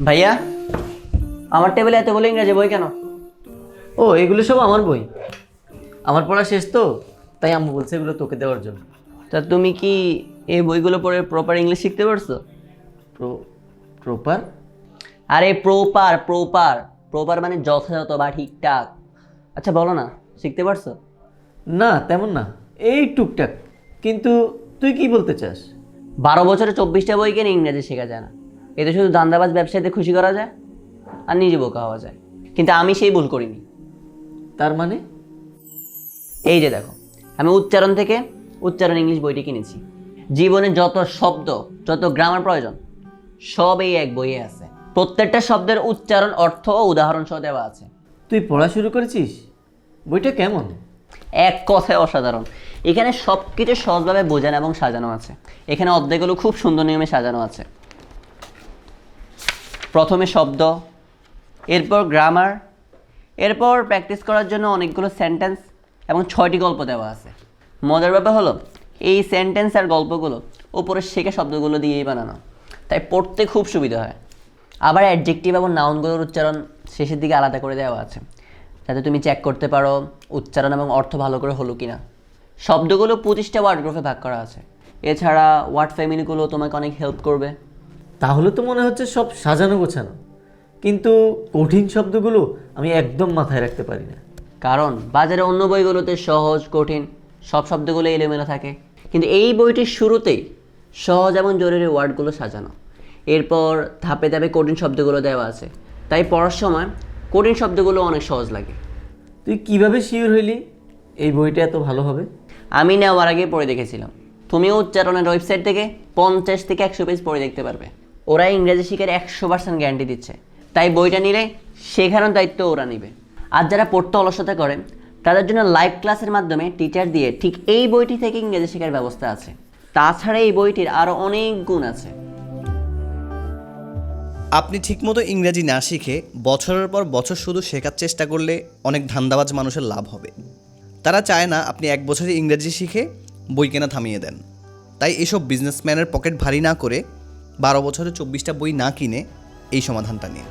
ভাইয়া, আমার টেবিলে এতগুলো ইংরেজি বই কেন? ও, এগুলো সব আমার বই। আমার পড়া শেষ তো, তাই আম্মু বলছে এগুলো তোকে দেওয়ার জন্য। তা তুমি কি এই বইগুলো পড়ে প্রপার ইংলিশ শিখতে পারছো? প্রপার? আরে প্রপার প্রপার প্রপার মানে যথাযথ বা ঠিকঠাক। আচ্ছা বলো না, শিখতে পারছো? না, তেমন না, এই টুকটাক। কিন্তু তুই কি বলতে চাস? 12 বছরে 24টা বই কেন ইংরেজি শেখা যায় না? এতে শুধু দান্দাবাজ ব্যবসায়ীদের খুশি করা যায় আর নিজে বোকা হওয়া যায়। কিন্তু আমি সেই ভুল করিনি। তার মানে? এই যে দেখো, আমি উচ্চারণ থেকে উচ্চারণ ইংলিশ বইটি কিনেছি। জীবনে যত শব্দ, যত গ্রামার প্রয়োজন সব এই এক বইয়ে আছে। প্রত্যেকটা শব্দের উচ্চারণ, অর্থ ও উদাহরণ সহ দেওয়া আছে। তুই পড়া শুরু করেছিস? বইটা কেমন? এক কথায় অসাধারণ। এখানে সব কিছু সহজভাবে বোঝানো এবং সাজানো আছে। এখানে অধ্যায়গুলো খুব সুন্দর নিয়মে সাজানো আছে। প্রথমে শব্দ, এরপর গ্রামার, এরপর প্র্যাকটিস করার জন্য অনেকগুলো সেন্টেন্স এবং 6টি গল্প দেওয়া আছে। মজার ব্যাপার হলো এই সেন্টেন্স আর গল্পগুলো উপরে শেখা শব্দগুলো দিয়েই বানানো, তাই পড়তে খুব সুবিধা হয়। আবার অ্যাডজেক্টিভ এবং নাউনগুলোর উচ্চারণ শেষের দিকে আলাদা করে দেওয়া আছে, যাতে তুমি চেক করতে পারো উচ্চারণ এবং অর্থ ভালো করে হলো কিনা। শব্দগুলো 25টা ওয়ার্ড গ্রুপে ভাগ করা আছে। এছাড়া ওয়ার্ড ফ্যামিলিগুলো তোমাকে অনেক হেল্প করবে। তাহলে তো মনে হচ্ছে সব সাজানো গোছানো, কিন্তু কঠিন শব্দগুলো আমি একদম মাথায় রাখতে পারি না। কারণ বাজারে অন্য বইগুলোতে সহজ কঠিন সব শব্দগুলো এলোমেলো থাকে, কিন্তু এই বইটির শুরুতেই সহজ এবং জরুরি ওয়ার্ডগুলো সাজানো, এরপর ধাপে ধাপে কঠিন শব্দগুলো দেওয়া আছে। তাই পড়ার সময় কঠিন শব্দগুলো অনেক সহজ লাগে। তুই কিভাবে শিওর হইলি এই বইটা এত ভালো হবে? আমি নেওয়ার আগে পড়ে দেখেছিলাম। তুমিও উচ্চারণের ওয়েবসাইট থেকে 50 থেকে 100 পেজ পড়ে দেখতে পারবে। ওরা ইংরেজি শিখার 100% গ্যারান্টি দিচ্ছে, তাই বইটা নিলে শেখানোর দায়িত্ব ওরা নেবে। আর যারা পড়তে অলসতা করে তাদের জন্য লাইভ ক্লাসের মাধ্যমে টিচার দিয়ে ঠিক এই বইটি থেকে ইংরেজি শেখার ব্যবস্থা আছে। তাছাড়া এই বইটির আরও অনেক গুণ আছে। আপনি ঠিকমতো ইংরেজি না শিখে বছরের পর বছর শুধু শেখার চেষ্টা করলে অনেক ধান্দাবাজ মানুষের লাভ হবে। তারা চায় না আপনি 1 বছরে ইংরেজি শিখে বই কেনা থামিয়ে দেন। তাই এসব বিজনেসম্যানের পকেট ভারী না করে 12 বছরে 24টা বই না কিনে এই সমাধানটা নিন।